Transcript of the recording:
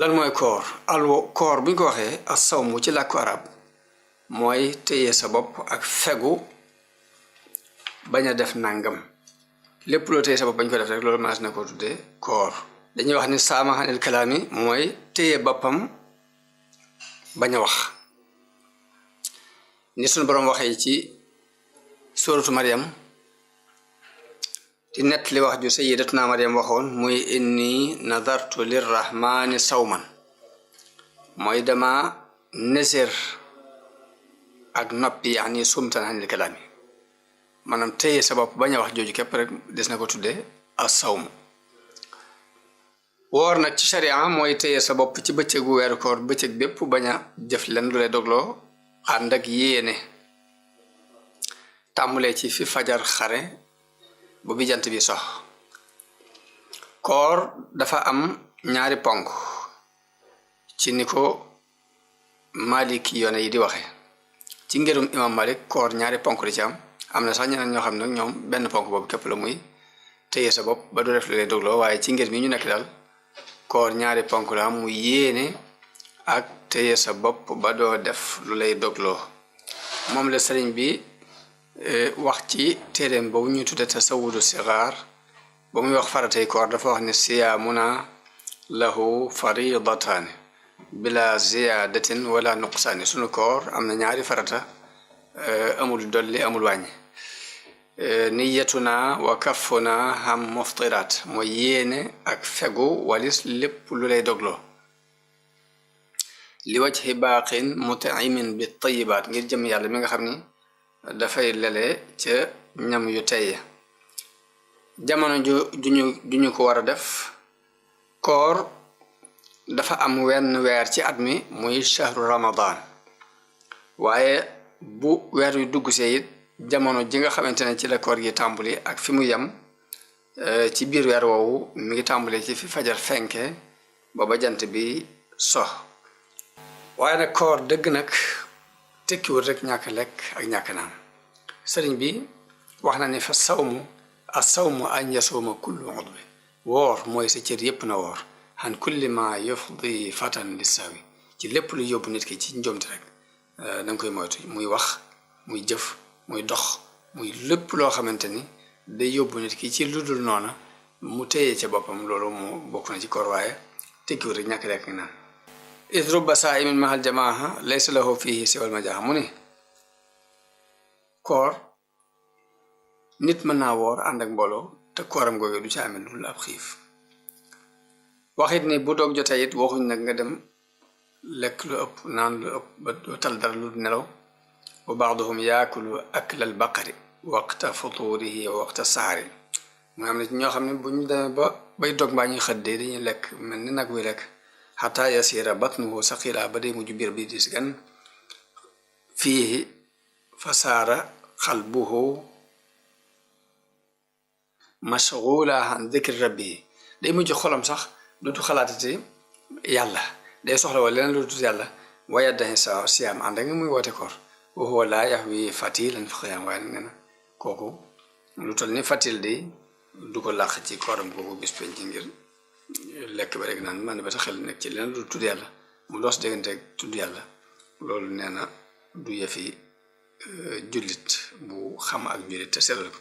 lan mooy koor koor bu ñu ko waxee as-sawmu ci làkku arab mooy téye sa bopp ak fegu bañ a def nangam lépp loo téye sa bopp bañ ko def rek loolu maas na ko tuddee koor dañuy wax ni saama xanil kalaami mooy téye boppam bañ a wax ni suñu boroom waxee ci suuratu Maryam di nett li wax ju sayyidatuna Maryam waxoon muy inni nadartu lirrahmani sawman mooy dama neser ak noppi yaani sumtan anil kalaami maanaam téye sa bopp bañ a wax jooju képp rek des na ko tuddee as sawmu woor nag ci sharia mooy téye sa bopp ci bëccëgu weeru koor bëccëg bépp bañ a jëf len lu lay dogloo ànd ak yéene tàmmulee ci fi fajar xare bu bi jant bi sox koor dafa am ñaari ponk ci ni ko maliki yoone yi di waxe ci ngërum imam malik koor ñaari ponk di ci am na sax ñeneen ñoo xam ne ñoom benn ponk boobu képp la muy téye sa bopp ba du def lu lay dogloo waaye ci ngër mi ñu nekk daal koor ñaari ponk la am mu yéene ak téye sa bopp ba doo def lu lay dogloo moom la sëriñ bi wax ci téeréem boobu ñuy tudde tasawudu sigaar ba muy wax faratay koor dafa wax ne siyaamuna lahu faridataani bila ziyadatin wala nuqsaani sunu koor am na ñaari farata amul dolli amul wàññi niyatuna wa kaffuna ham muftiraat mooy yéene ak fegu walis lépp lu lay dogloo li wajhi baaqin mutaimin bi tayibaat ngir jëm yàlla mi nga xam ni dafay lele ca ñam yu tey jamono juñu ko war a def koor dafa am wenn weer ci at mi muy shahru ramadan waaye bu weer yu dugg see it jamono ji nga xamante ne ci la koor gi tàmbuli ak fi mu yem ci biir weer woowu mi ngi tàmbuli ci fi fajar fenke ba jant bi sox waaye nag koor dëgg nag tekkiwul rek ñàkk lekk ak ñàkk naan sëriñ bi wax na ne fa sawmu as-sawmu an yasuma kullu udwi woor mooy sa cër yépp na woor han kulli ma yufdi fatan lissawi ci lépp lu yóbbu nit ki ci njomti rek da nga koy moytu muy wax muy jëf muy dox muy lépp loo xamante ni day yóbbu nit ki ci lu dul noona mu téye ca boppam loolu mu bokk na ci koor waaye tekkiwul rek ñàkk lekk ak naan id rubba saa'imin mahal jamaaha laysa lahu fihi siwal majaaha mu ne koor nit mën naa woor ànd ak mbooloo te kooram googu du ci amee lu dul ab xiif waxit ni bu doog jotee it waxuñ nag nga dem lekk lu ëpp naan lu ëpp ba doo tal dara lu nelaw wa baaduhum yaakulu aklal baqari waqta futurihi wa waqta saxari mu am na ci ñoo xam ne bu ñu demee ba bay dog mbaa ñuy xëddee dañuy lekk mel ni nag wi lekk xataa yasira batnuhu saqila ba day mujj biir bi dis gan fiihi fasaara xalbuhu mashgula an dikri rabbihi day mujj xolam sax dutu xalaatati yàlla day soxla wala leneen lu dut yàlla waaye dañ sa siyaam ànd nga muy woote koor wa huwa laa yahwi fatilan fi xiyaam waaye nag nee na kooku lu toll ni fatil di du ko làq ci kooram kooku bis penc ci ngir lekk ba rek naan man ba ta xel nekk ci leneen lu tudd yàlla mu doos déggante tudd yàlla loolu nee na du yëfi jullit bu xam ak jullit te sellal ko